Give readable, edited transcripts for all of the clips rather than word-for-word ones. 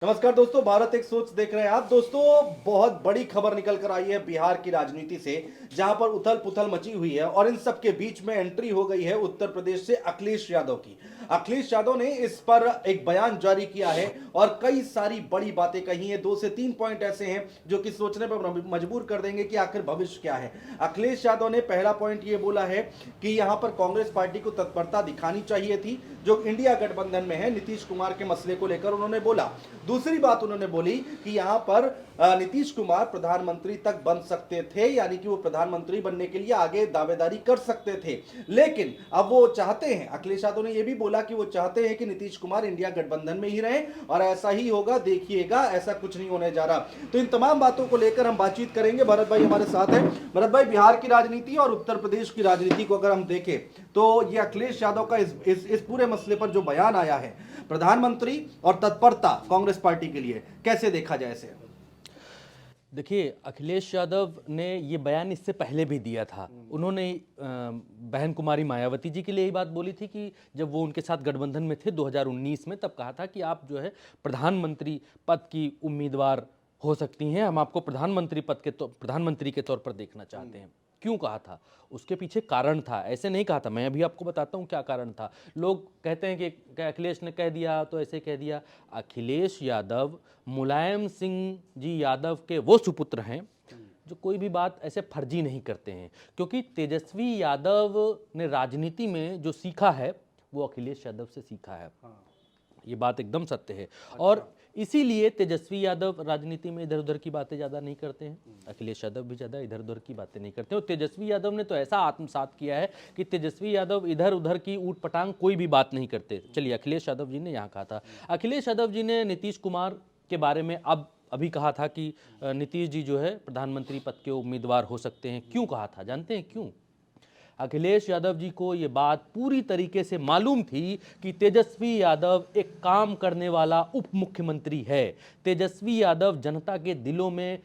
नमस्कार दोस्तों, भारत एक सोच देख रहे हैं आप। दोस्तों, बहुत बड़ी खबर निकल कर आई है बिहार की राजनीति से, जहां पर उथल पुथल मची हुई है और इन सब के बीच में एंट्री हो गई है उत्तर प्रदेश से अखिलेश यादव की। अखिलेश यादव ने इस पर एक बयान जारी किया है और कई सारी बड़ी बातें कही हैं। 2 से 3 पॉइंट ऐसे हैं जो कि सोचने पर मजबूर कर देंगे कि आखिर भविष्य क्या है। अखिलेश यादव ने पहला पॉइंट ये बोला है कि यहां पर कांग्रेस पार्टी को तत्परता दिखानी चाहिए थी जो इंडिया गठबंधन में है, नीतीश कुमार के मसले को लेकर उन्होंने बोला। दूसरी बात उन्होंने बोली कि यहां पर नीतीश कुमार प्रधानमंत्री तक बन सकते थे, यानी कि वो प्रधानमंत्री बनने के लिए आगे दावेदारी कर सकते थे, लेकिन अब वो चाहते हैं। अखिलेश यादव ने यह भी बोला कि वो चाहते हैं कि नीतीश कुमार इंडिया गठबंधन में ही रहें और ऐसा ही होगा, देखिएगा, ऐसा कुछ नहीं होने जा रहा। तो इन तमाम बातों को लेकर हम बातचीत करेंगे। भरत भाई हमारे साथ है। भरत भाई, बिहार की राजनीति और उत्तर प्रदेश की राजनीति को अगर हम देखें तो ये अखिलेश यादव का इस पूरे मसले पर जो बयान आया है, प्रधानमंत्री और तत्परता कांग्रेस पार्टी के लिए, कैसे देखा जाए इसे? देखिए, अखिलेश यादव ने ये बयान इससे पहले भी दिया था। उन्होंने बहन कुमारी मायावती जी के लिए ये बात बोली थी कि जब वो उनके साथ गठबंधन में थे 2019 में, तब कहा था कि आप जो है प्रधानमंत्री पद की उम्मीदवार हो सकती हैं, हम आपको प्रधानमंत्री के तौर पर देखना चाहते हैं। क्यों कहा था? उसके पीछे कारण था, ऐसे नहीं कहा था। मैं अभी आपको बताता हूँ क्या कारण था। लोग कहते हैं कि अखिलेश ने कह दिया तो ऐसे कह दिया। अखिलेश यादव मुलायम सिंह जी यादव के वो सुपुत्र हैं जो कोई भी बात ऐसे फर्जी नहीं करते हैं, क्योंकि तेजस्वी यादव ने राजनीति में जो सीखा है वो अखिलेश यादव से सीखा है। ये बात एकदम सत्य है। और इसीलिए तेजस्वी यादव राजनीति में इधर उधर की बातें ज़्यादा नहीं करते हैं, अखिलेश यादव भी ज़्यादा इधर उधर की बातें नहीं करते हैं। और तेजस्वी यादव ने तो ऐसा आत्मसात किया है कि तेजस्वी यादव इधर उधर की ऊट पटांग कोई भी बात नहीं करते। चलिए, अखिलेश यादव जी ने यहाँ कहा था। अखिलेश यादव जी ने नीतीश कुमार के बारे में अभी कहा था कि नीतीश जी जो है प्रधानमंत्री पद के उम्मीदवार हो सकते हैं। क्यों कहा था जानते हैं क्यों? अखिलेश यादव जी को ये बात पूरी तरीके से मालूम थी कि तेजस्वी यादव एक काम करने वाला उप मुख्यमंत्री है। तेजस्वी यादव जनता के दिलों में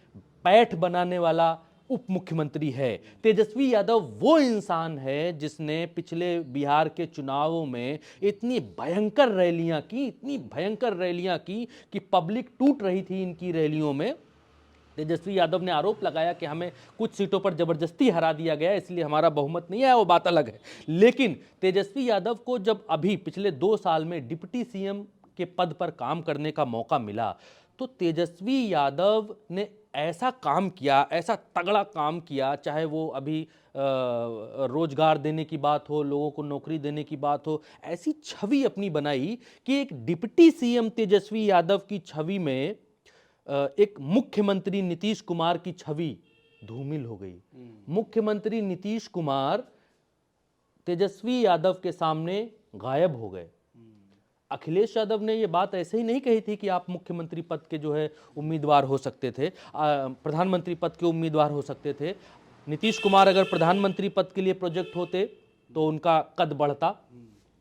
पैठ बनाने वाला उप मुख्यमंत्री है। तेजस्वी यादव वो इंसान है जिसने पिछले बिहार के चुनावों में इतनी भयंकर रैलियां की कि पब्लिक टूट रही थी इनकी रैलियों में। तेजस्वी यादव ने आरोप लगाया कि हमें कुछ सीटों पर जबरदस्ती हरा दिया गया, इसलिए हमारा बहुमत नहीं है, वो बात अलग है। लेकिन तेजस्वी यादव को जब अभी पिछले 2 साल में डिप्टी सीएम के पद पर काम करने का मौका मिला, तो तेजस्वी यादव ने ऐसा काम किया, ऐसा तगड़ा काम किया, चाहे वो अभी रोजगार देने की बात हो, लोगों को नौकरी देने की बात हो, ऐसी छवि अपनी बनाई कि एक डिप्टी सीएम तेजस्वी यादव की छवि में एक मुख्यमंत्री नीतीश कुमार की छवि धूमिल हो गई। मुख्यमंत्री नीतीश कुमार तेजस्वी यादव के सामने गायब हो गए। अखिलेश यादव ने यह बात ऐसे ही नहीं कही थी कि आप मुख्यमंत्री पद के जो है उम्मीदवार हो सकते थे, प्रधानमंत्री पद के उम्मीदवार हो सकते थे। नीतीश कुमार अगर प्रधानमंत्री पद के लिए प्रोजेक्ट होते तो उनका कद बढ़ता,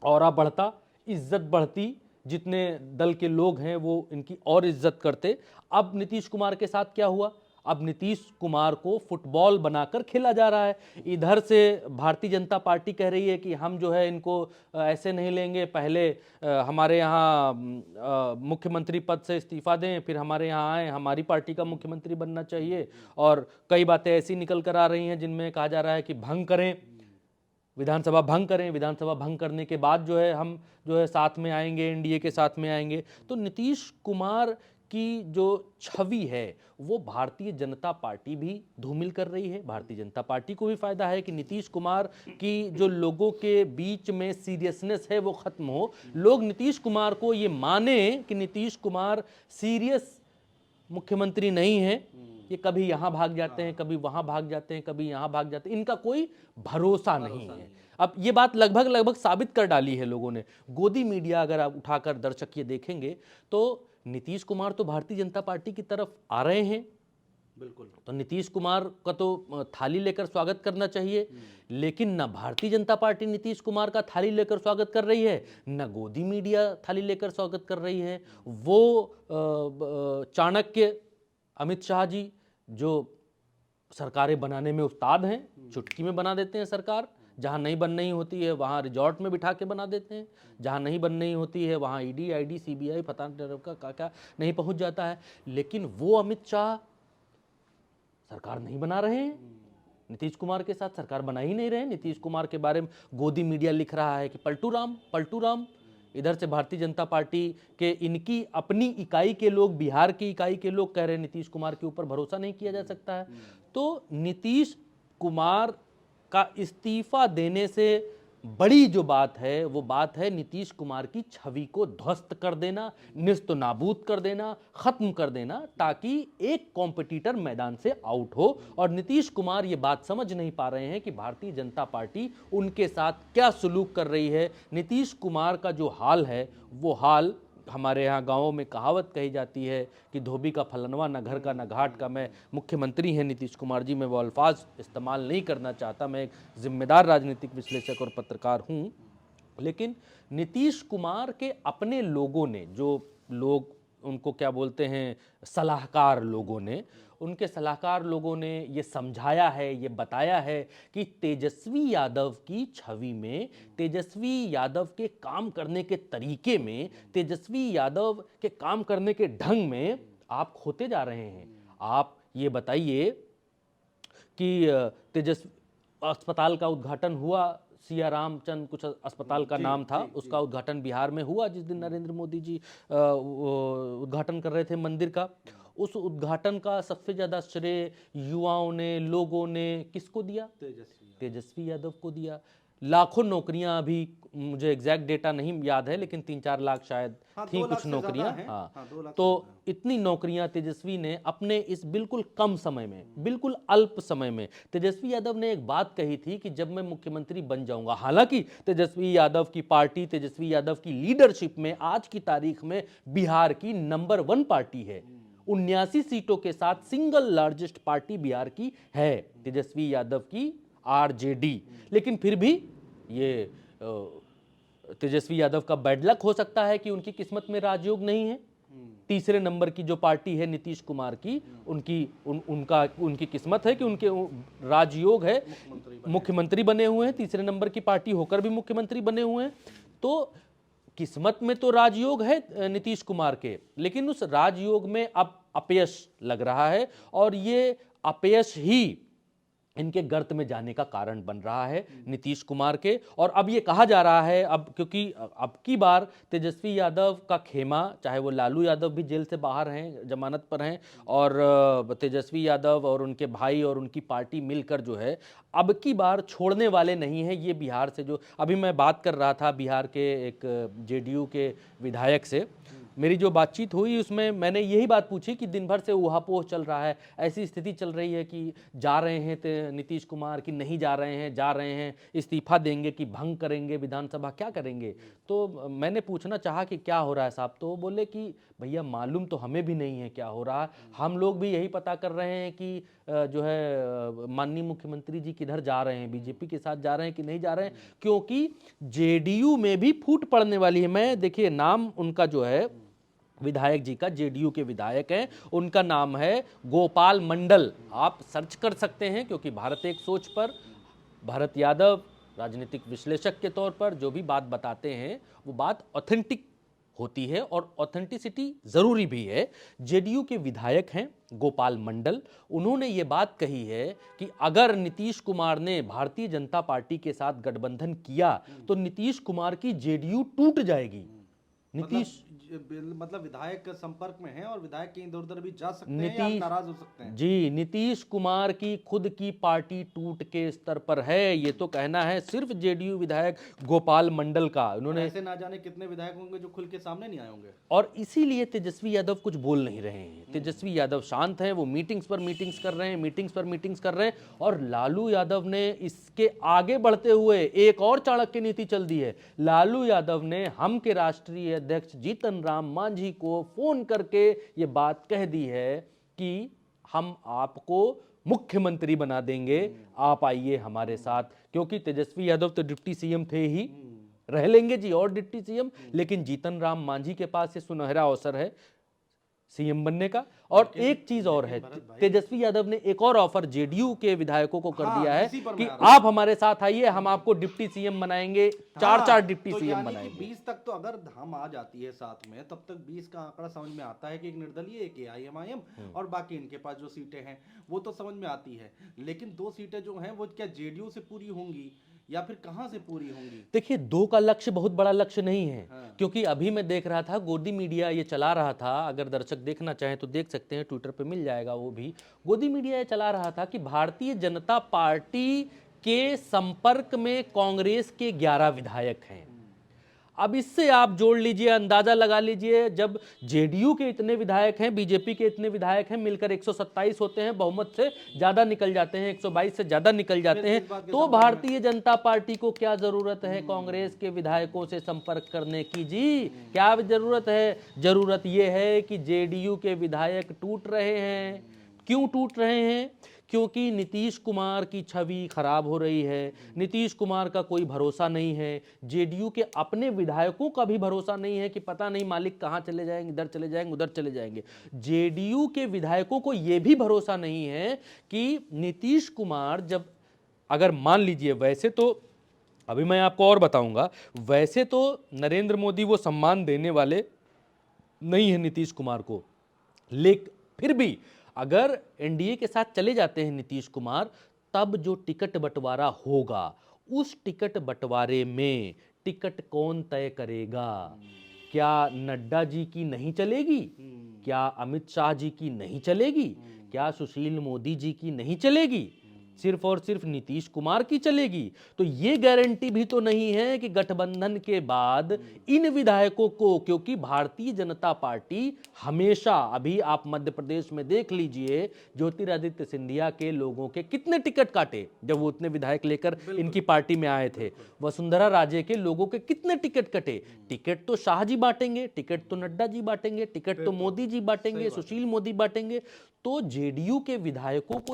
औरा बढ़ता, इज्जत बढ़ती, जितने दल के लोग हैं वो इनकी और इज्जत करते। अब नीतीश कुमार के साथ क्या हुआ? अब नीतीश कुमार को फुटबॉल बनाकर खेला जा रहा है। इधर से भारतीय जनता पार्टी कह रही है कि हम जो है इनको ऐसे नहीं लेंगे, पहले हमारे यहाँ मुख्यमंत्री पद से इस्तीफा दें, फिर हमारे यहाँ आए, हमारी पार्टी का मुख्यमंत्री बनना चाहिए। और कई बातें ऐसी निकल कर आ रही हैं जिनमें कहा जा रहा है कि विधानसभा भंग करें, विधानसभा भंग करने के बाद जो है हम जो है साथ में आएंगे, एनडीए के साथ में आएंगे। तो नीतीश कुमार की जो छवि है वो भारतीय जनता पार्टी भी धूमिल कर रही है। भारतीय जनता पार्टी को भी फायदा है कि नीतीश कुमार की जो लोगों के बीच में सीरियसनेस है वो खत्म हो। लोग नीतीश कुमार को ये माने कि नीतीश कुमार सीरियस मुख्यमंत्री नहीं है, ये कभी यहां भाग जाते हैं, कभी वहां भाग जाते हैं, कभी यहां भाग जाते हैं, इनका कोई भरोसा नहीं है। अब ये बात लगभग लगभग साबित कर डाली है लोगों ने। गोदी मीडिया अगर आप उठाकर दर्शक ये देखेंगे तो नीतीश कुमार तो भारतीय जनता पार्टी की तरफ आ रहे हैं, बिल्कुल। तो नीतीश कुमार का तो थाली लेकर स्वागत करना चाहिए, लेकिन ना भारतीय जनता पार्टी नीतीश कुमार का थाली लेकर स्वागत कर रही है, ना गोदी मीडिया थाली लेकर स्वागत कर रही है। वो चाणक्य अमित शाह जी जो सरकारें बनाने में उस्ताद हैं, चुटकी में बना देते हैं सरकार, जहां नहीं बननी होती है वहां रिजॉर्ट में बिठा के बना देते हैं, जहां नहीं बननी होती है वहां ईडी, आईडी, सीबीआई, पता का क्या नहीं पहुंच जाता है। लेकिन वो अमित शाह सरकार नहीं बना रहे हैं, नीतीश कुमार के साथ सरकार बना ही नहीं रहे। नीतीश कुमार के बारे में गोदी मीडिया लिख रहा है कि पलटू राम, पलटू राम। इधर से भारतीय जनता पार्टी के इनकी अपनी इकाई के लोग, बिहार की इकाई के लोग कह रहे हैं नीतीश कुमार के ऊपर भरोसा नहीं किया जा सकता है। तो नीतीश कुमार का इस्तीफा देने से बड़ी जो बात है वो बात है नीतीश कुमार की छवि को ध्वस्त कर देना, निस्त नाबूद कर देना, खत्म कर देना, ताकि एक कॉम्पिटिटर मैदान से आउट हो। और नीतीश कुमार ये बात समझ नहीं पा रहे हैं कि भारतीय जनता पार्टी उनके साथ क्या सुलूक कर रही है। नीतीश कुमार का जो हाल है वो हाल, हमारे यहाँ गांवों में कहावत कही जाती है कि धोबी का फलनवा न घर का न घाट का। मैं मुख्यमंत्री हैं नीतीश कुमार जी, मैं वो अल्फाज इस्तेमाल नहीं करना चाहता, मैं एक जिम्मेदार राजनीतिक विश्लेषक और पत्रकार हूँ। लेकिन नीतीश कुमार के अपने लोगों ने, जो लोग उनको क्या बोलते हैं सलाहकार लोगों ने, उनके सलाहकार लोगों ने ये समझाया है, ये बताया है कि तेजस्वी यादव की छवि में, तेजस्वी यादव के काम करने के तरीके में, तेजस्वी यादव के काम करने के ढंग में आप खोते जा रहे हैं। आप ये बताइए कि तेजस्वी अस्पताल का उद्घाटन हुआ, सिया रामचंद्र कुछ अस्पताल का नाम था, उसका उद्घाटन बिहार में हुआ जिस दिन नरेंद्र मोदी जी उद्घाटन कर रहे थे मंदिर का। उस उद्घाटन का सबसे ज्यादा श्रेय युवाओं ने, लोगों ने किसको दिया? तेजस्वी यादव को दिया। लाखों नौकरियां, अभी मुझे एग्जैक्ट डेटा नहीं याद है लेकिन 3-4 लाख शायद थी कुछ नौकरियां। हाँ, तो इतनी नौकरियां तेजस्वी ने अपने इस बिल्कुल कम समय में, बिल्कुल अल्प समय में, तेजस्वी यादव ने एक बात कही थी कि जब मैं मुख्यमंत्री बन जाऊंगा, हालांकि तेजस्वी यादव की पार्टी, तेजस्वी यादव की लीडरशिप में आज की तारीख में बिहार की नंबर 1 पार्टी है, 79 सीटों के साथ सिंगल लार्जेस्ट पार्टी बिहार की है तेजस्वी यादव की आरजेडी। लेकिन फिर भी ये तेजस्वी यादव का बैड लक हो सकता है कि उनकी किस्मत में राजयोग नहीं है। तीसरे नंबर की जो पार्टी है नीतीश कुमार की, उनकी किस्मत है कि उनके राजयोग है, मुख्यमंत्री बने हुए हैं, तीसरे नंबर की पार्टी होकर भी मुख्यमंत्री बने हुए हैं। तो किस्मत में तो राजयोग है नीतीश कुमार के, लेकिन उस राजयोग में अब अपयश लग रहा है और ये अपयश ही इनके गर्त में जाने का कारण बन रहा है नीतीश कुमार के। और अब ये कहा जा रहा है, अब क्योंकि अब की बार तेजस्वी यादव का खेमा, चाहे वो लालू यादव भी जेल से बाहर हैं, जमानत पर हैं, और तेजस्वी यादव और उनके भाई और उनकी पार्टी मिलकर जो है अब की बार छोड़ने वाले नहीं है। ये बिहार से, जो अभी मैं बात कर रहा था बिहार के एक जेडीयू के विधायक से, मेरी जो बातचीत हुई उसमें मैंने यही बात पूछी कि दिन भर से उहापोह चल रहा है, ऐसी स्थिति चल रही है कि जा रहे हैं नीतीश कुमार कि नहीं जा रहे हैं, जा रहे हैं, इस्तीफा देंगे कि भंग करेंगे विधानसभा, क्या करेंगे। तो मैंने पूछना चाहा कि क्या हो रहा है साहब, तो बोले कि भैया मालूम तो हमें भी नहीं है क्या हो रहा, हम लोग भी यही पता कर रहे हैं कि जो है माननीय मुख्यमंत्री जी किधर जा रहे हैं, बीजेपी के साथ जा रहे हैं कि नहीं जा रहे हैं, क्योंकि जेडीयू में भी फूट पड़ने वाली है। मैं देखिए नाम उनका जो है विधायक जी का, जेडीयू के विधायक हैं, उनका नाम है गोपाल मंडल। आप सर्च कर सकते हैं, क्योंकि भारत एक सोच पर भरत यादव राजनीतिक विश्लेषक के तौर पर जो भी बात बताते हैं वो बात ऑथेंटिक होती है और ऑथेंटिसिटी जरूरी भी है। जेडीयू के विधायक हैं गोपाल मंडल, उन्होंने ये बात कही है कि अगर नीतीश कुमार ने भारतीय जनता पार्टी के साथ गठबंधन किया तो नीतीश कुमार की जेडीयू टूट जाएगी। नीतीश मतलब विधायक संपर्क में है और विधायक कहीं इधर उधर भी जा सकते हैं या नाराज हो सकते हैं। जी, नीतीश कुमार की खुद की पार्टी टूट के स्तर पर है, ये तो कहना है सिर्फ जेडीयू विधायक गोपाल मंडल का। उन्होंने ऐसे ना जाने कितने विधायक होंगे जो खुल के सामने नहीं आए होंगे, और इसीलिए तेजस्वी यादव कुछ बोल नहीं रहे हैं। तेजस्वी यादव शांत हैं, वो मीटिंग्स पर मीटिंग्स कर रहे हैं, मीटिंग्स पर मीटिंग्स कर रहे हैं। और लालू यादव ने इसके आगे बढ़ते हुए एक और चाणक्य नीति चल दी है। लालू यादव ने हम के राष्ट्रीय अध्यक्ष जीतन राम मांझी को फोन करके ये बात कह दी है कि हम आपको मुख्यमंत्री बना देंगे, आप आइए हमारे साथ। क्योंकि तेजस्वी यादव तो डिप्टी सीएम थे ही, रह लेंगे जी और डिप्टी सीएम, लेकिन जीतन राम मांझी के पास ये सुनहरा अवसर है। सीएम बनने का। और एक चीज और है, तेजस्वी यादव ने एक और ऑफर जेडीयू के विधायकों को कर दिया है इसी पर कि मैं आ रहा आप हमारे साथ आइए, हम आपको डिप्टी सीएम बनाएंगे, चार डिप्टी तो सीएम यानी कि बनाएंगे। 20 तक तो अगर हम आ जाती है साथ में, तब तक 20 का आंकड़ा समझ में आता है कि एक निर्दलीय, एक एआईएमआईएम और बाकी इनके पास जो सीटें हैं वो तो समझ में आती है। लेकिन 2 सीटें जो हैं वो क्या जेडीयू से पूरी होंगी या फिर कहां से पूरी होंगी? देखिए, 2 का लक्ष्य बहुत बड़ा लक्ष्य नहीं है। हाँ। क्योंकि अभी मैं देख रहा था, गोदी मीडिया ये चला रहा था, अगर दर्शक देखना चाहें तो देख सकते हैं, ट्विटर पे मिल जाएगा वो भी। गोदी मीडिया ये चला रहा था कि भारतीय जनता पार्टी के संपर्क में कांग्रेस के 11 विधायक हैं। अब इससे आप जोड़ लीजिए, अंदाजा लगा लीजिए, जब जेडीयू के इतने विधायक हैं, बीजेपी के इतने विधायक हैं, मिलकर 127 होते हैं, बहुमत से ज्यादा निकल जाते हैं, 122 से ज्यादा निकल जाते हैं, तो भारतीय जनता पार्टी को क्या जरूरत है कांग्रेस के विधायकों से संपर्क करने की? जी, क्या जरूरत है? जरूरत यह है कि जेडीयू के विधायक टूट रहे हैं। क्यों टूट रहे हैं? क्योंकि नीतीश कुमार की छवि खराब हो रही है, नीतीश कुमार का कोई भरोसा नहीं है, जेडीयू के अपने विधायकों का भी भरोसा नहीं है कि पता नहीं मालिक कहां चले जाएंगे, इधर चले जाएंगे, उधर चले जाएंगे। जेडीयू के विधायकों को यह भी भरोसा नहीं है कि नीतीश कुमार जब, अगर मान लीजिए, वैसे तो अभी मैं आपको और बताऊंगा, वैसे तो नरेंद्र मोदी वो सम्मान देने वाले नहीं है नीतीश कुमार को, लेकिन फिर भी अगर एनडीए के साथ चले जाते हैं नीतीश कुमार, तब जो टिकट बंटवारा होगा, उस टिकट बंटवारे में टिकट कौन तय करेगा? क्या नड्डा जी की नहीं चलेगी? क्या अमित शाह जी की नहीं चलेगी? क्या सुशील मोदी जी की नहीं चलेगी? सिर्फ और सिर्फ नीतीश कुमार की चलेगी? तो ये गारंटी भी तो नहीं है कि गठबंधन के बाद इन विधायकों को, क्योंकि भारतीय जनता पार्टी हमेशा, अभी आप मध्य प्रदेश में देख लीजिए, ज्योतिरादित्य सिंधिया के लोगों के कितने टिकट काटे जब वो उतने विधायक लेकर इनकी पार्टी में आए थे। वसुंधरा राजे के लोगों के कितने टिकट कटे? टिकट तो शाह जी बांटेंगे, टिकट तो नड्डा जी बांटेंगे, टिकट तो मोदी जी बांटेंगे, सुशील मोदी बांटेंगे। तो जेडीयू के विधायकों को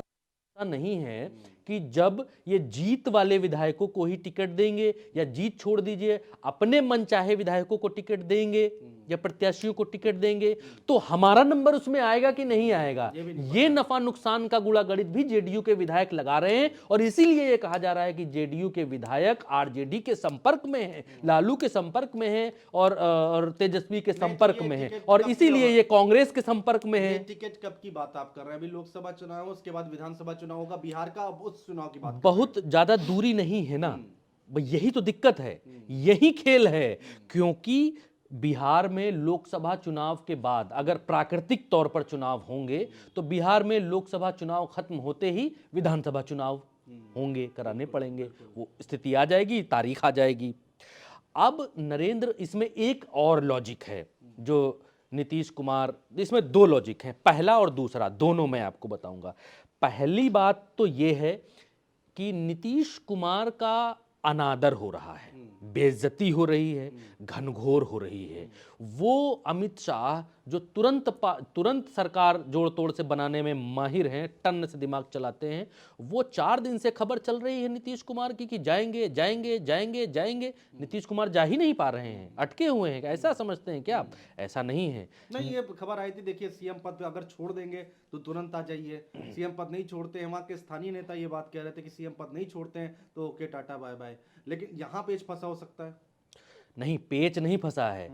नहीं है कि जब ये जीत वाले विधायकों को ही टिकट देंगे, या जीत छोड़ दीजिए, अपने मनचाहे विधायकों को टिकट देंगे या प्रत्याशियों को टिकट देंगे, तो हमारा नंबर उसमें आएगा कि नहीं आएगा? ये नफा नुकसान का गुणा गणित भी जेडीयू के विधायक लगा रहे हैं। और इसीलिए ये कहा जा रहा है कि जेडीयू के विधायक आरजेडी के संपर्क में हैं, लालू के संपर्क में हैं और तेजस्वी के संपर्क में हैं, और इसीलिए ये कांग्रेस के संपर्क में है। टिकट कब की बात आप कर रहे हैं? अभी लोकसभा चुनाव है, उसके बाद विधानसभा चुनाव होगा बिहार का, अब उस चुनाव की बात बहुत ज्यादा दूरी नहीं है ना, यही तो दिक्कत है, यही खेल है। क्योंकि बिहार में लोकसभा चुनाव के बाद अगर प्राकृतिक तौर पर चुनाव होंगे, तो बिहार में लोकसभा चुनाव खत्म होते ही विधानसभा चुनाव होंगे, कराने पड़ेंगे, वो स्थिति आ जाएगी, तारीख आ जाएगी। अब नरेंद्र, इसमें एक और लॉजिक है जो नीतीश कुमार, इसमें 2 लॉजिक हैं, पहला और दूसरा, दोनों मैं आपको बताऊंगा। पहली बात तो यह है कि नीतीश कुमार का अनादर हो रहा है, बेइज्जती हो रही है, घनघोर हो रही है। वो अमित शाह जो तुरंत सरकार जोड़ तोड़ से बनाने में माहिर हैं, टन से दिमाग चलाते हैं, वो 4 दिन से खबर चल रही है नीतीश कुमार की कि जाएंगे जाएंगे जाएंगे जाएंगे। नीतीश कुमार जा ही नहीं पा रहे हैं, अटके हुए हैं। ऐसा समझते हैं क्या आप? ऐसा नहीं है। नहीं, ये खबर आई थी, देखिए सीएम पद पे अगर छोड़ देंगे तो तुरंत आ जाइए, सीएम पद नहीं छोड़ते हैं, वहाँ के स्थानीय नेता ये बात कह रहे थे कि सीएम पद नहीं छोड़ते हैं तो ओके टाटा बाय बाय। लेकिन यहाँ पेच फंसा हो सकता है। नहीं, पेच नहीं फंसा है।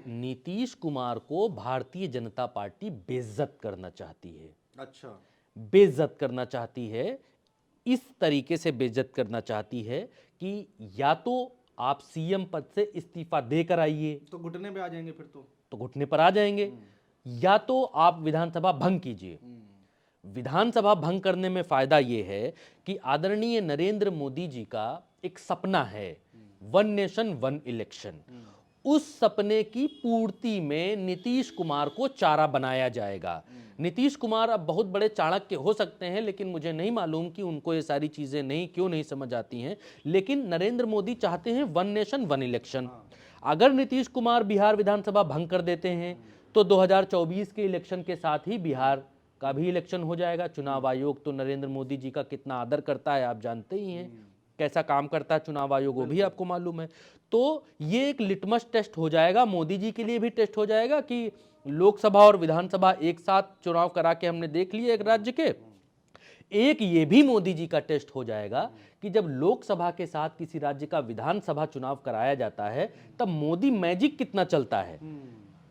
नीतीश कुमार को भारतीय जनता पार्टी बेइज्जत करना चाहती है। अच्छा, बेइज्जत करना चाहती है, इस तरीके से बेइज्जत करना चाहती है कि या तो आप सीएम पद से इस्तीफा देकर आइए, तो घुटने पे आ जाएंगे फिर तो घुटने पर आ जाएंगे, या तो आप विधानसभा भंग कीजिए। विधानसभा भंग करने में फायदा यह है कि आदरणीय नरेंद्र मोदी जी का एक सपना है, 1 नेशन 1 इलेक्शन। उस सपने की पूर्ति में नीतीश कुमार को चारा बनाया जाएगा। नीतीश कुमार अब बहुत बड़े चाणक्य हो सकते हैं, लेकिन मुझे नहीं मालूम कि उनको ये सारी चीजें क्यों नहीं समझ आती हैं। लेकिन नरेंद्र मोदी चाहते हैं 1 नेशन 1 इलेक्शन। अगर नीतीश कुमार बिहार विधानसभा भंग कर देते हैं, तो 2024 के इलेक्शन के साथ ही बिहार का भी इलेक्शन हो जाएगा। चुनाव आयोग तो नरेंद्र मोदी जी का कितना आदर करता है आप जानते ही हैं, कैसा काम करता है चुनाव आयोग, वो भी आपको मालूम है। तो ये एक लिटमस टेस्ट हो जाएगा, मोदी जी के लिए भी टेस्ट हो जाएगा कि लोकसभा और विधानसभा एक साथ चुनाव करा के हमने देख लिए एक राज्य के। एक ये भी मोदी जी का टेस्ट हो जाएगा कि जब लोकसभा के साथ किसी राज्य का विधानसभा चुनाव कराया जाता है तब मोदी मैजिक कितना चलता है।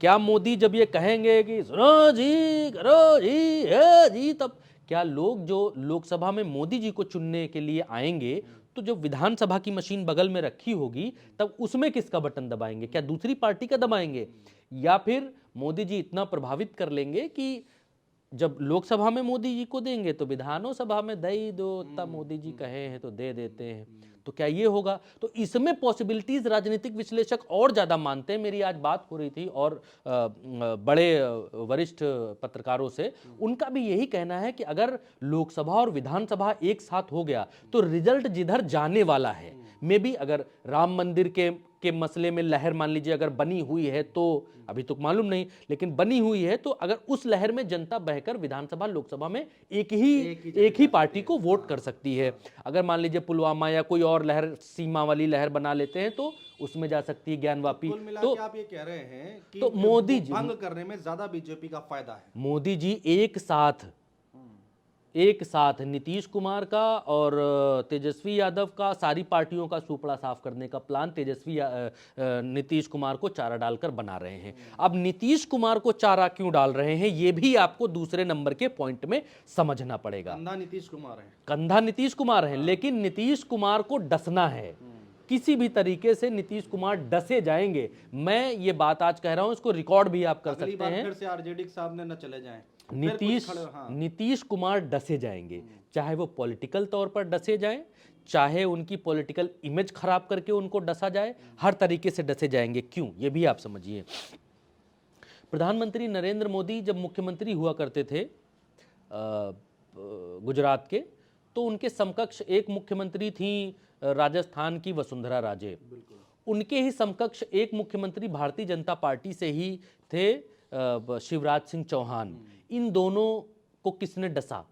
क्या मोदी जब ये कहेंगे कि सुनो जी, करो जी, है जी, तब क्या लोग जो लोकसभा में मोदी जी को चुनने के लिए आएंगे तो जो विधानसभा की मशीन बगल में रखी होगी तब उसमें किसका बटन दबाएंगे? क्या दूसरी पार्टी का दबाएंगे? या फिर मोदी जी इतना प्रभावित कर लेंगे कि जब लोकसभा में मोदी जी को देंगे तो विधानों सभा में दे ही दो, तब मोदी जी कहे हैं तो दे देते हैं। तो क्या ये होगा? तो इसमें पॉसिबिलिटीज राजनीतिक विश्लेषक और ज्यादा मानते हैं। मेरी आज बात हो रही थी और बड़े वरिष्ठ पत्रकारों से, उनका भी यही कहना है कि अगर लोकसभा और विधानसभा एक साथ हो गया तो रिजल्ट जिधर जाने वाला है, मे बी अगर राम मंदिर के मसले में लहर मान लीजिए अगर बनी हुई है तो अभी तो मालूम नहीं, लेकिन बनी हुई है तो अगर उस लहर में जनता बहकर विधानसभा लोकसभा में एक ही पार्टी को वोट कर सकती है। अगर मान लीजिए पुलवामा या कोई और लहर, सीमा वाली लहर बना लेते हैं तो उसमें जा सकती है ज्ञानवापी। कुल मिला तो के आप ये कह रहे हैं कि तो मोदी जी, भंग करने में ज्यादा बीजेपी का फायदा है। मोदी जी एक साथ नीतीश कुमार का और तेजस्वी यादव का, सारी पार्टियों का सुपड़ा साफ करने का प्लान नीतीश कुमार को चारा डालकर बना रहे हैं। अब नीतीश कुमार को चारा क्यों डाल रहे हैं ये भी आपको दूसरे नंबर के पॉइंट में समझना पड़ेगा। कंधा नीतीश कुमार है, कंधा नीतीश कुमार है, लेकिन नीतीश कुमार को डसना है। किसी भी तरीके से नीतीश कुमार डसे जाएंगे। मैं ये बात आज कह रहा हूं, इसको रिकॉर्ड भी आप कर सकते हैं। फिर से आरजेडी के सामने न चले जाएं। नीतीश कुमार डसे जाएंगे, चाहे वो पॉलिटिकल तौर पर डसे जाएं, चाहे उनकी पॉलिटिकल इमेज खराब करके उनको डसा जाए, हर तरीके से डसे जाएंगे। क्यों, ये भी आप समझिए। प्रधानमंत्री नरेंद्र मोदी जब मुख्यमंत्री हुआ करते थे गुजरात के, तो उनके समकक्ष एक मुख्यमंत्री थी राजस्थान की वसुंधरा राजे। उनके ही समकक्ष एक मुख्यमंत्री भारतीय जनता पार्टी से ही थे शिवराज सिंह चौहान। इन दोनों को किसने डसा?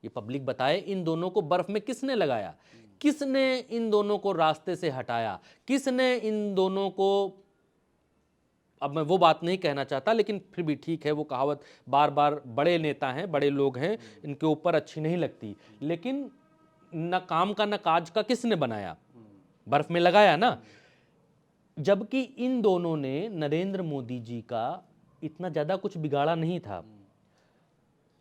ये पब्लिक बताए। इन दोनों को बर्फ में किसने लगाया? किसने इन दोनों को रास्ते से हटाया? किसने इन दोनों को, अब मैं वो बात नहीं कहना चाहता लेकिन फिर भी ठीक है, वो कहावत बार बार, बड़े नेता हैं, बड़े लोग हैं, इनके ऊपर अच्छी नहीं लगती, लेकिन न काम का न काज का किसने बनाया? बर्फ में लगाया ना। जबकि इन दोनों ने नरेंद्र मोदी जी का इतना ज्यादा कुछ बिगाड़ा नहीं था।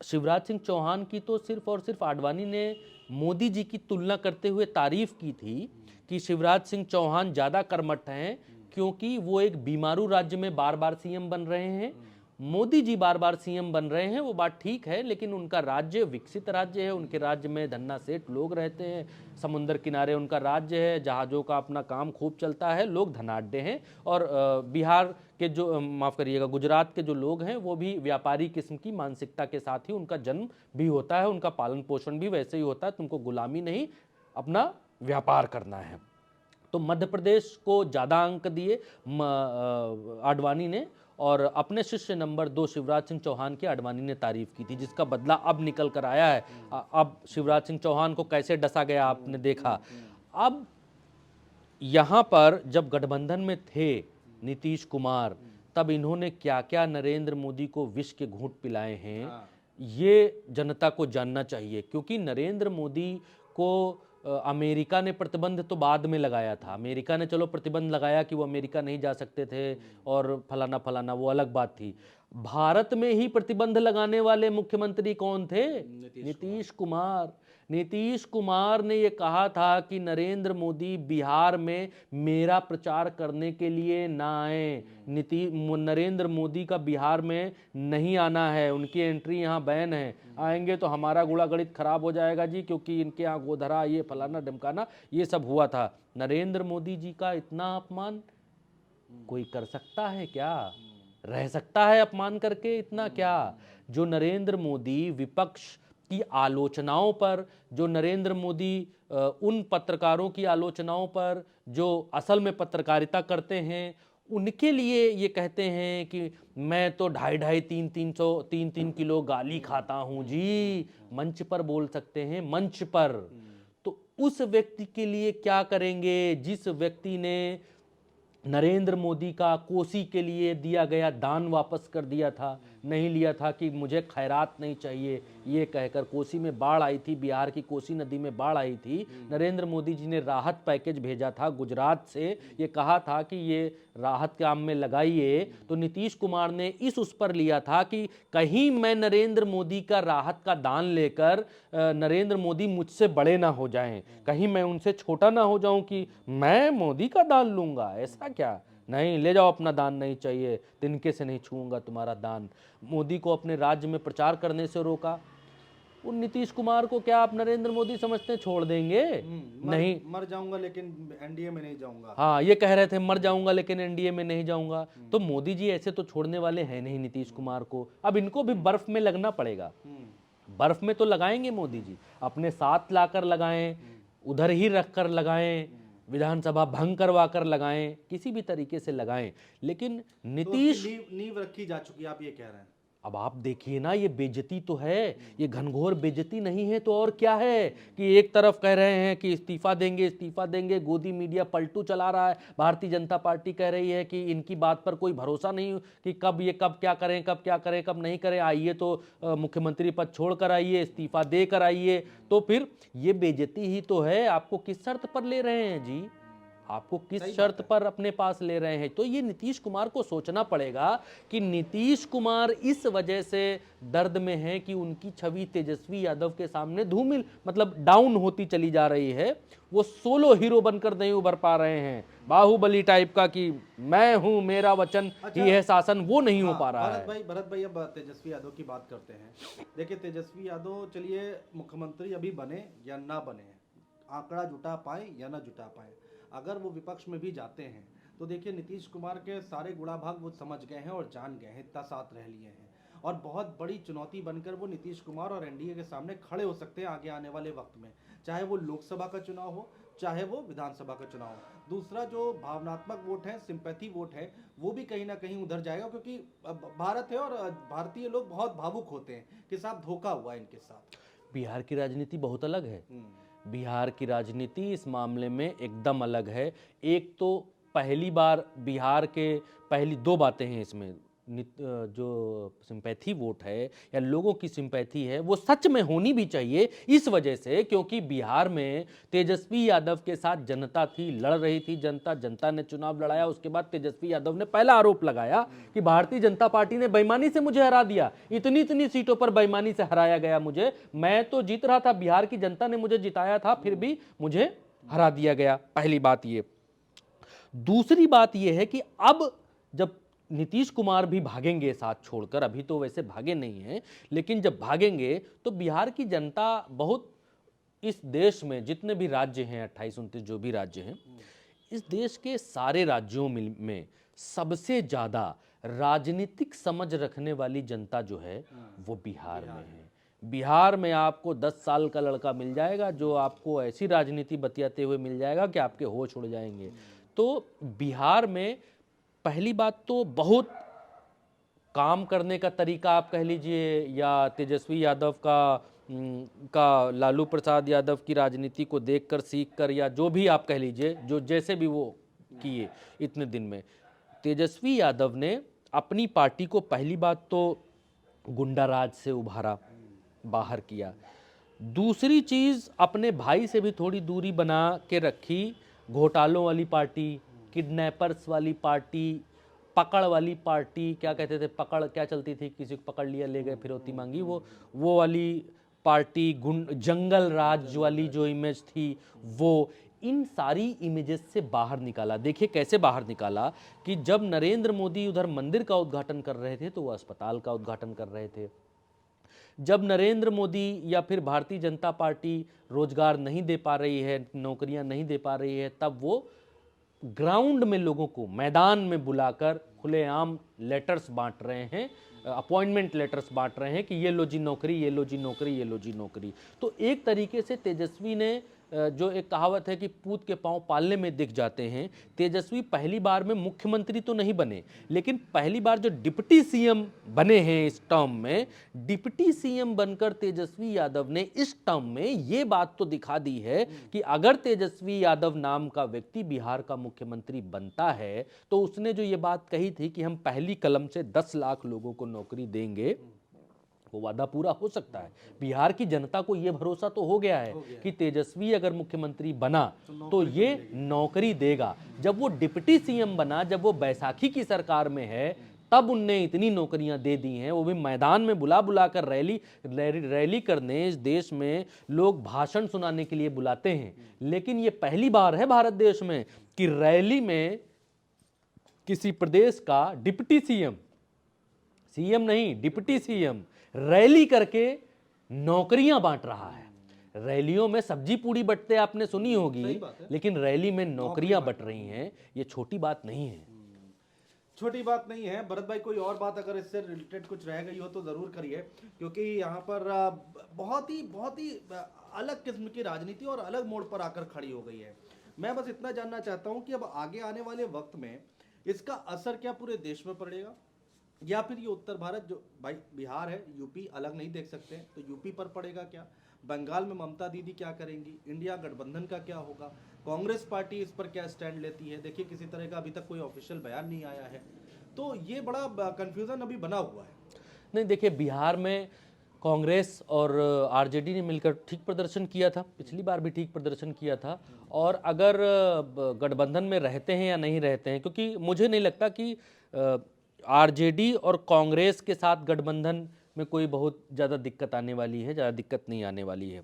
शिवराज सिंह चौहान की तो सिर्फ और सिर्फ आडवाणी ने मोदी जी की तुलना करते हुए तारीफ की थी कि शिवराज सिंह चौहान ज्यादा कर्मठ हैं क्योंकि वो एक बीमारू राज्य में बार बार सीएम बन रहे हैं। मोदी जी बार बार सीएम बन रहे हैं, वो बात ठीक है, लेकिन उनका राज्य विकसित राज्य है। उनके राज्य में धन्ना सेठ लोग रहते हैं, समुद्र किनारे उनका राज्य है, जहाज़ों का अपना काम खूब चलता है, लोग धनाढ्य हैं। और बिहार के जो, माफ़ करिएगा, गुजरात के जो लोग हैं वो भी व्यापारी किस्म की मानसिकता के साथ ही उनका जन्म भी होता है, उनका पालन पोषण भी वैसे ही होता है। तुमको गुलामी नहीं, अपना व्यापार करना है। तो मध्य प्रदेश को ज़्यादा अंक दिए आडवाणी ने, और अपने शिष्य नंबर 2 शिवराज सिंह चौहान की आडवाणी ने तारीफ की थी, जिसका बदला अब निकल कर आया है। अब शिवराज सिंह चौहान को कैसे डसा गया आपने देखा। अब यहाँ पर जब गठबंधन में थे नीतीश कुमार, तब इन्होंने क्या क्या नरेंद्र मोदी को विष के घूंट पिलाए हैं, ये जनता को जानना चाहिए। क्योंकि नरेंद्र मोदी को अमेरिका ने प्रतिबंध तो बाद में लगाया था। अमेरिका ने चलो प्रतिबंध लगाया कि वो अमेरिका नहीं जा सकते थे और फलाना फलाना, वो अलग बात थी। भारत में ही प्रतिबंध लगाने वाले मुख्यमंत्री कौन थे? नीतीश कुमार। नीतीश कुमार ने ये कहा था कि नरेंद्र मोदी बिहार में मेरा प्रचार करने के लिए ना आए। नरेंद्र मोदी का बिहार में नहीं आना है, उनकी एंट्री यहाँ बैन है। आएंगे तो हमारा गुड़ा गणित खराब हो जाएगा जी, क्योंकि इनके यहाँ गोधरा, ये फलाना ढमकाना, ये सब हुआ था। नरेंद्र मोदी जी का इतना अपमान कोई कर सकता है क्या? रह सकता है अपमान करके इतना क्या? जो नरेंद्र मोदी विपक्ष की आलोचनाओं पर, जो नरेंद्र मोदी उन पत्रकारों की आलोचनाओं पर जो असल में पत्रकारिता करते हैं, उनके लिए ये कहते हैं कि मैं तो 2.5-3 किलो गाली खाता हूं जी, मंच पर बोल सकते हैं, मंच पर। तो उस व्यक्ति के लिए क्या करेंगे जिस व्यक्ति ने नरेंद्र मोदी का कोसी के लिए दिया गया दान वापस कर दिया था, नहीं लिया था कि मुझे खैरात नहीं चाहिए ये कहकर। कोसी में बाढ़ आई थी, बिहार की कोसी नदी में बाढ़ आई थी, नरेंद्र मोदी जी ने राहत पैकेज भेजा था गुजरात से, ये कहा था कि ये राहत काम में लगाइए। तो नीतीश कुमार ने उस पर लिया था कि कहीं मैं नरेंद्र मोदी का राहत का दान लेकर नरेंद्र मोदी मुझसे बड़े ना हो जाएं, कहीं मैं उनसे छोटा ना हो जाऊं कि मैं मोदी का दान लूंगा, ऐसा क्या। नहीं, ले जाओ अपना दान, नहीं चाहिए, तिनके से नहीं छूऊंगा तुम्हारा दान। मोदी को अपने राज्य में प्रचार करने से रोका। उन नीतीश कुमार को क्या आप नरेंद्र मोदी समझते हैं छोड़ देंगे? नहीं, मर जाऊंगा लेकिन एनडीए में नहीं जाऊंगा। हाँ, ये कह रहे थे मर जाऊंगा लेकिन एनडीए में नहीं जाऊंगा। तो मोदी जी ऐसे तो छोड़ने वाले हैं नहीं नीतीश कुमार को। अब इनको भी बर्फ में लगना पड़ेगा। बर्फ में तो लगाएंगे मोदी जी, अपने साथ लाकर लगाएं, उधर ही रखकर लगाएं, विधानसभा भंग करवा कर लगाएं, किसी भी तरीके से लगाएं, लेकिन नीतीश। नींव रखी जा चुकी है, आप ये कह रहे हैं। अब आप देखिए ना, ये बेइज्जती तो है, ये घनघोर बेइज्जती नहीं है तो और क्या है कि एक तरफ कह रहे हैं कि इस्तीफा देंगे, इस्तीफा देंगे, गोदी मीडिया पलटू चला रहा है, भारतीय जनता पार्टी कह रही है कि इनकी बात पर कोई भरोसा नहीं कि कब क्या करें, कब नहीं करें, आइए तो मुख्यमंत्री पद छोड़ कर आइए, इस्तीफा दे कर आइए। तो फिर ये बेइज्जती ही तो है। आपको किस शर्त पर ले रहे हैं जी, आपको किस शर्त पर अपने पास ले रहे हैं? तो ये नीतीश कुमार को सोचना पड़ेगा कि नीतीश कुमार इस वजह से दर्द में है कि उनकी छवि तेजस्वी यादव के सामने धूमिल मतलब डाउन होती चली जा रही है। वो सोलो हीरो बनकर नहीं उभर पा रहे हैं, बाहुबली टाइप का कि मैं हूं, मेरा वचन ही है शासन, वो नहीं हो पा रहा है। भरत भाई अब तेजस्वी यादव की बात करते हैं। देखिए तेजस्वी यादव, चलिए मुख्यमंत्री अभी बने या ना बने, आंकड़ा जुटा पाए या ना जुटा पाए, अगर वो विपक्ष में भी जाते हैं तो देखिए नीतीश कुमार के सारे गुणा भाग वो समझ गए हैं और जान गए हैं, इतना साथ रह लिए हैं, और बहुत बड़ी चुनौती बनकर वो नीतीश कुमार और एनडीए के सामने खड़े हो सकते हैं आगे आने वाले वक्त में, चाहे वो लोकसभा का चुनाव हो, चाहे वो विधानसभा का चुनाव हो। दूसरा जो भावनात्मक वोट है, सिंपैथी वोट है, वो भी कहीं ना कहीं उधर जाएगा, क्योंकि भारत है और भारतीय लोग बहुत भावुक होते हैं कि साहब धोखा हुआ इनके साथ। बिहार की राजनीति बहुत अलग है। बिहार की राजनीति इस मामले में एकदम अलग है। एक तो पहली बार बिहार के पहली दो बातें हैं इसमें, जो सिंपैथी वोट है या लोगों की सिंपैथी है वो सच में होनी भी चाहिए, इस वजह से क्योंकि बिहार में तेजस्वी यादव के साथ जनता थी, लड़ रही थी जनता ने चुनाव लड़ाया। उसके बाद तेजस्वी यादव ने पहला आरोप लगाया कि भारतीय जनता पार्टी ने बेईमानी से मुझे हरा दिया, इतनी सीटों पर बेईमानी से हराया गया मुझे, मैं तो जीत रहा था, बिहार की जनता ने मुझे जिताया था, फिर भी मुझे हरा दिया गया। पहली बात ये। दूसरी बात यह है कि अब जब नीतीश कुमार भी भागेंगे साथ छोड़कर, अभी तो वैसे भागे नहीं हैं, लेकिन जब भागेंगे तो बिहार की जनता बहुत, इस देश में जितने भी राज्य हैं 28-29 जो भी राज्य हैं, इस देश के सारे राज्यों में सबसे ज़्यादा राजनीतिक समझ रखने वाली जनता जो है वो बिहार में है। बिहार में आपको 10 साल का लड़का मिल जाएगा जो आपको ऐसी राजनीति बतियाते हुए मिल जाएगा कि आपके होश उड़ जाएंगे। तो बिहार में पहली बात तो बहुत काम करने का तरीका आप कह लीजिए, या तेजस्वी यादव का लालू प्रसाद यादव की राजनीति को देखकर सीखकर, या जो भी आप कह लीजिए, जो जैसे भी वो किए इतने दिन में, तेजस्वी यादव ने अपनी पार्टी को पहली बात तो गुंडा राज से उभारा, बाहर किया। दूसरी चीज़, अपने भाई से भी थोड़ी दूरी बना के रखी। घोटालों वाली पार्टी, किडनैपर्स वाली पार्टी, पकड़ वाली पार्टी, क्या कहते थे, पकड़ क्या चलती थी, किसी को पकड़ लिया ले गए फिरौती मांगी, वो वाली पार्टी, जंगल राज वाली जो इमेज थी, वो इन सारी इमेजेस से बाहर निकाला। देखिए कैसे बाहर निकाला कि जब नरेंद्र मोदी उधर मंदिर का उद्घाटन कर रहे थे तो वो अस्पताल का उद्घाटन कर रहे थे। जब नरेंद्र मोदी या फिर भारतीय जनता पार्टी रोजगार नहीं दे पा रही है, नौकरियां नहीं दे पा रही है, तब वो ग्राउंड में लोगों को मैदान में बुलाकर खुलेआम लेटर्स बांट रहे हैं, अपॉइंटमेंट लेटर्स बांट रहे हैं कि ये लो जी नौकरी, ये लो जी नौकरी, ये लो जी नौकरी। तो एक तरीके से तेजस्वी ने जो एक कहावत है कि पूत के पांव पालने में दिख जाते हैं, तेजस्वी पहली बार में मुख्यमंत्री तो नहीं बने, लेकिन पहली बार जो डिप्टी सीएम बने हैं इस टर्म में, डिप्टी सीएम बनकर तेजस्वी यादव ने इस टर्म में ये बात तो दिखा दी है कि अगर तेजस्वी यादव नाम का व्यक्ति बिहार का मुख्यमंत्री बनता है तो उसने जो ये बात कही थी कि हम पहली कलम से 10 लाख लोगों को नौकरी देंगे, वो वादा पूरा हो सकता है। बिहार की जनता को यह भरोसा तो हो गया है कि तेजस्वी अगर मुख्यमंत्री बना तो ये नौकरी देगा। जब वो डिप्टी सीएम बना, जब वो बैसाखी की सरकार में है, तब उनने इतनी नौकरियां दे दी हैं, वो भी मैदान में बुला बुला कर रैली करने। इस देश में लोग भाषण सुनाने के लिए बुलाते हैं, लेकिन ये पहली बार है भारत देश में कि रैली में किसी प्रदेश का डिप्टी सीएम, सीएम नहीं डिप्टी सीएम, रैली करके नौकरियां बांट रहा है। रैलियों में सब्जी पूड़ी बंटते आपने सुनी होगी, लेकिन रैली में नौकरियां बंट रही हैं, ये छोटी बात नहीं है। छोटी बात नहीं है। भरत भाई, कोई और बात अगर इससे रिलेटेड कुछ रह गई हो तो जरूर करिए, क्योंकि यहाँ पर बहुत ही अलग किस्म की राजनीति और अलग मोड़ पर आकर खड़ी हो गई है। मैं बस इतना जानना चाहता हूँ कि अब आगे आने वाले वक्त में इसका असर क्या पूरे देश में पड़ेगा, या फिर ये उत्तर भारत, जो भाई बिहार है, यूपी अलग नहीं देख सकते, तो यूपी पर पड़ेगा क्या, बंगाल में ममता दीदी क्या करेंगी, इंडिया गठबंधन का क्या होगा, कांग्रेस पार्टी इस पर क्या स्टैंड लेती है। देखिए, किसी तरह का अभी तक कोई ऑफिशियल बयान नहीं आया है, तो ये बड़ा कंफ्यूजन अभी बना हुआ है। नहीं, देखिए, बिहार में कांग्रेस और आरजेडी ने मिलकर ठीक प्रदर्शन किया था, पिछली बार भी ठीक प्रदर्शन किया था। और अगर गठबंधन में रहते हैं या नहीं रहते हैं, क्योंकि मुझे नहीं लगता कि आरजेडी और कांग्रेस के साथ गठबंधन में कोई बहुत ज़्यादा दिक्कत आने वाली है, ज़्यादा दिक्कत नहीं आने वाली है।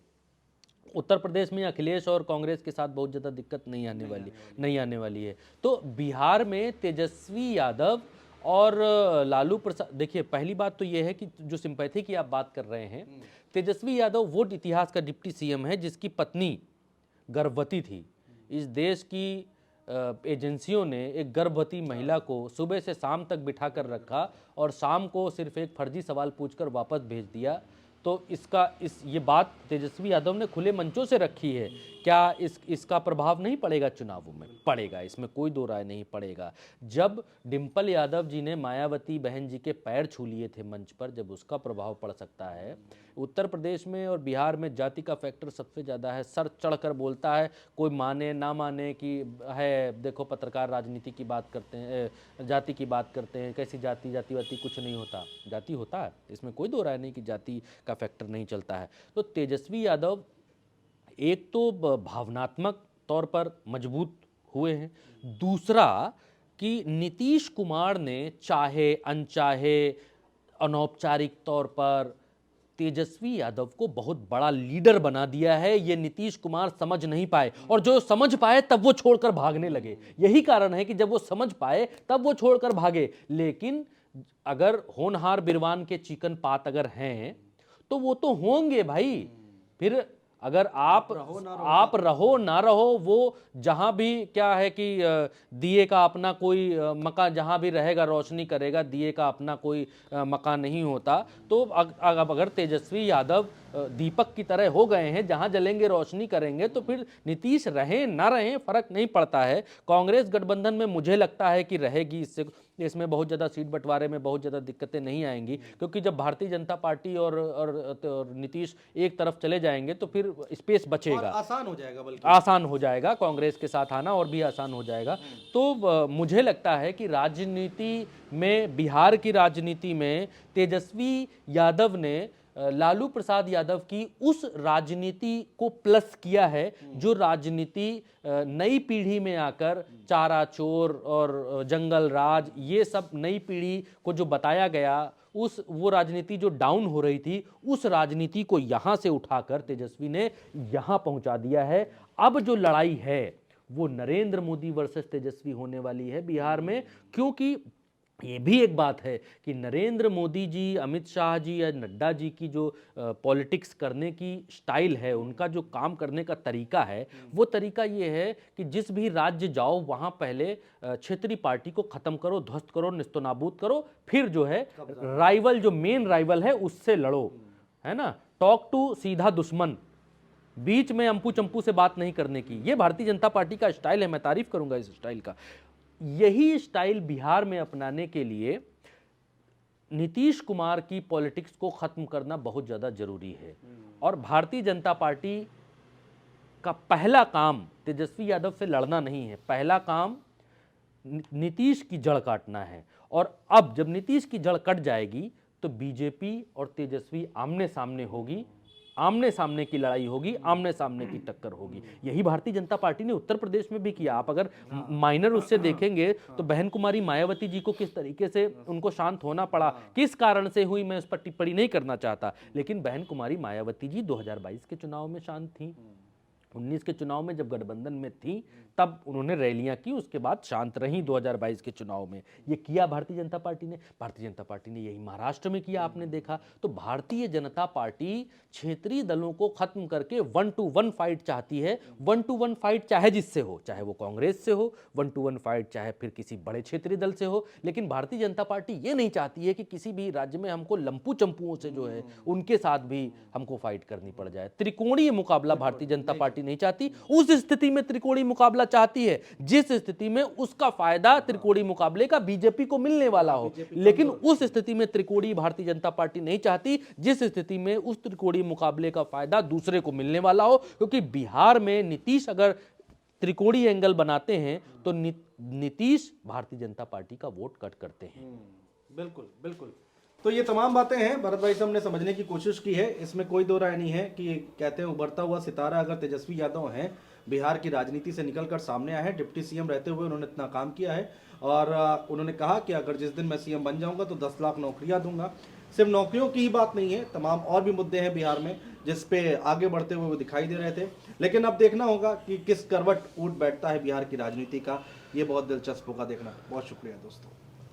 उत्तर प्रदेश में अखिलेश और कांग्रेस के साथ बहुत ज़्यादा दिक्कत नहीं आने वाली है। तो बिहार में तेजस्वी यादव और लालू प्रसाद, देखिए, पहली बात तो ये है कि जो सिंपैथी की आप बात कर रहे हैं, तेजस्वी यादव वो इतिहास का डिप्टी सीएम है जिसकी पत्नी गर्भवती थी। इस देश की एजेंसियों ने एक गर्भवती महिला को सुबह से शाम तक बिठा कर रखा और शाम को सिर्फ एक फर्जी सवाल पूछकर वापस भेज दिया। तो ये बात तेजस्वी यादव ने खुले मंचों से रखी है। क्या इसका प्रभाव नहीं पड़ेगा चुनावों में? पड़ेगा, इसमें कोई दो राय नहीं पड़ेगा। जब डिम्पल यादव जी ने मायावती बहन जी के पैर छू लिए थे मंच पर, जब उसका प्रभाव पड़ सकता है। उत्तर प्रदेश में और बिहार में जाति का फैक्टर सबसे ज़्यादा है, सर चढ़कर बोलता है, कोई माने ना माने कि है। देखो, पत्रकार राजनीति की बात करते हैं, जाति की बात करते हैं, कैसी जाति वाति कुछ नहीं होता, जाति होता है, इसमें कोई दो राय नहीं कि जाति का फैक्टर नहीं चलता है। तो तेजस्वी यादव एक तो भावनात्मक तौर पर मजबूत हुए हैं, दूसरा कि नीतीश कुमार ने चाहे अनचाहे अनौपचारिक तौर पर तेजस्वी यादव को बहुत बड़ा लीडर बना दिया है। ये नीतीश कुमार समझ नहीं पाए, और जो समझ पाए तब वो छोड़कर भागने लगे। यही कारण है कि जब वो समझ पाए तब वो छोड़कर भागे। लेकिन अगर होनहार बिरवान के चिकन पात अगर हैं तो वो तो होंगे भाई। फिर अगर आप रहो ना रहो, वो जहां भी क्या है कि दिए का अपना कोई मकान, जहां भी रहेगा रोशनी करेगा, दिए का अपना कोई मकान नहीं होता। तो अगर तेजस्वी यादव दीपक की तरह हो गए हैं, जहां जलेंगे रोशनी करेंगे, तो फिर नीतीश रहें ना रहें फर्क नहीं पड़ता है। कांग्रेस गठबंधन में मुझे लगता है कि रहेगी, इसमें बहुत ज़्यादा सीट बंटवारे में बहुत ज़्यादा दिक्कतें नहीं आएंगी, क्योंकि जब भारतीय जनता पार्टी और नीतीश एक तरफ चले जाएंगे तो फिर स्पेस बचेगा, आसान हो जाएगा, बल्कि आसान हो जाएगा कांग्रेस के साथ आना, और भी आसान हो जाएगा। तो मुझे लगता है कि राजनीति में, बिहार की राजनीति में तेजस्वी यादव ने लालू प्रसाद यादव की उस राजनीति को प्लस किया है जो राजनीति नई पीढ़ी में आकर चारा चोर और जंगल राज, ये सब नई पीढ़ी को जो बताया गया, वो राजनीति जो डाउन हो रही थी, उस राजनीति को यहां से उठाकर तेजस्वी ने यहां पहुंचा दिया है। अब जो लड़ाई है वो नरेंद्र मोदी वर्सेस तेजस्वी होने वाली है बिहार में, क्योंकि ये भी एक बात है कि नरेंद्र मोदी जी, अमित शाह जी या नड्डा जी की जो पॉलिटिक्स करने की स्टाइल है, उनका जो काम करने का तरीका है, वो तरीका ये है कि जिस भी राज्य जाओ वहाँ पहले क्षेत्रीय पार्टी को ख़त्म करो, ध्वस्त करो, निस्तनाबूद करो, फिर जो है राइवल, जो मेन राइवल है उससे लड़ो, है ना। टॉक टू सीधा दुश्मन, बीच में अंपू चंपू से बात नहीं करने की। ये भारतीय जनता पार्टी का स्टाइल है, मैं तारीफ करूंगा इस स्टाइल का। यही स्टाइल बिहार में अपनाने के लिए नीतीश कुमार की पॉलिटिक्स को खत्म करना बहुत ज़्यादा जरूरी है। और भारतीय जनता पार्टी का पहला काम तेजस्वी यादव से लड़ना नहीं है, पहला काम नीतीश की जड़ काटना है। और अब जब नीतीश की जड़ कट जाएगी तो बीजेपी और तेजस्वी आमने सामने होगी, आमने सामने की लड़ाई होगी, आमने सामने की टक्कर होगी। यही भारतीय जनता पार्टी ने उत्तर प्रदेश में भी किया। आप अगर माइनर उससे देखेंगे तो बहन कुमारी मायावती जी को किस तरीके से उनको शांत होना पड़ा, किस कारण से हुई, मैं उस पर टिप्पणी नहीं करना चाहता, लेकिन बहन कुमारी मायावती जी 2022 के चुनाव में शांत थी, 19 के चुनाव में जब गठबंधन में थी तब उन्होंने रैलियां की, उसके बाद शांत रही 2022 के चुनाव में। ये किया भारतीय जनता पार्टी ने। भारतीय जनता पार्टी ने यही महाराष्ट्र में किया, आपने देखा। तो भारतीय जनता पार्टी क्षेत्रीय दलों को खत्म करके 1 to 1 फाइट चाहती है। 1 to 1 फाइट चाहे जिससे हो, चाहे वो कांग्रेस से हो, 1 to 1 फाइट चाहे फिर किसी बड़े क्षेत्रीय दल से हो, लेकिन भारतीय जनता पार्टी ये नहीं चाहती है कि किसी भी राज्य में हमको लंपू चंपुओं से जो है उनके साथ भी हमको फाइट करनी पड़ जाए। त्रिकोणीय मुकाबला भारतीय जनता पार्टी नहीं चाहती। उस स्थिति में त्रिकोणीय मुकाबला चाहती है जिस स्थिति में उसका फायदा त्रिकोणीय मुकाबले का बीजेपी को मिलने वाला हो, लेकिन उस स्थिति में त्रिकोणीय भारतीय जनता पार्टी नहीं चाहती जिस स्थिति में उस त्रिकोणीय मुकाबले का फायदा दूसरे को मिलने वाला हो। क्योंकि बिहार में नीतीश अगर त्रिकोणीय एंगल बनाते हैं तो नीतीश भारतीय जनता पार्टी का वोट कट करते हैं। बिल्कुल बिल्कुल। तो ये तमाम बातें हैं भरत भाई, हमने समझने की कोशिश की है, इसमें कोई दो राय नहीं है कि कहते हैं उभरता हुआ सितारा अगर तेजस्वी यादव हैं, बिहार की राजनीति से निकलकर सामने आए हैं। डिप्टी सीएम रहते हुए उन्होंने इतना काम किया है और उन्होंने कहा कि अगर जिस दिन मैं सीएम बन जाऊंगा तो 10 लाख नौकरियां दूंगा। सिर्फ नौकरियों की ही बात नहीं है, तमाम और भी मुद्दे हैं बिहार में जिस पे आगे बढ़ते हुए वो दिखाई दे रहे थे। लेकिन अब देखना होगा कि किस करवट उठ बैठता है बिहार की राजनीति का, ये बहुत दिलचस्प होगा देखना। बहुत शुक्रिया दोस्तों।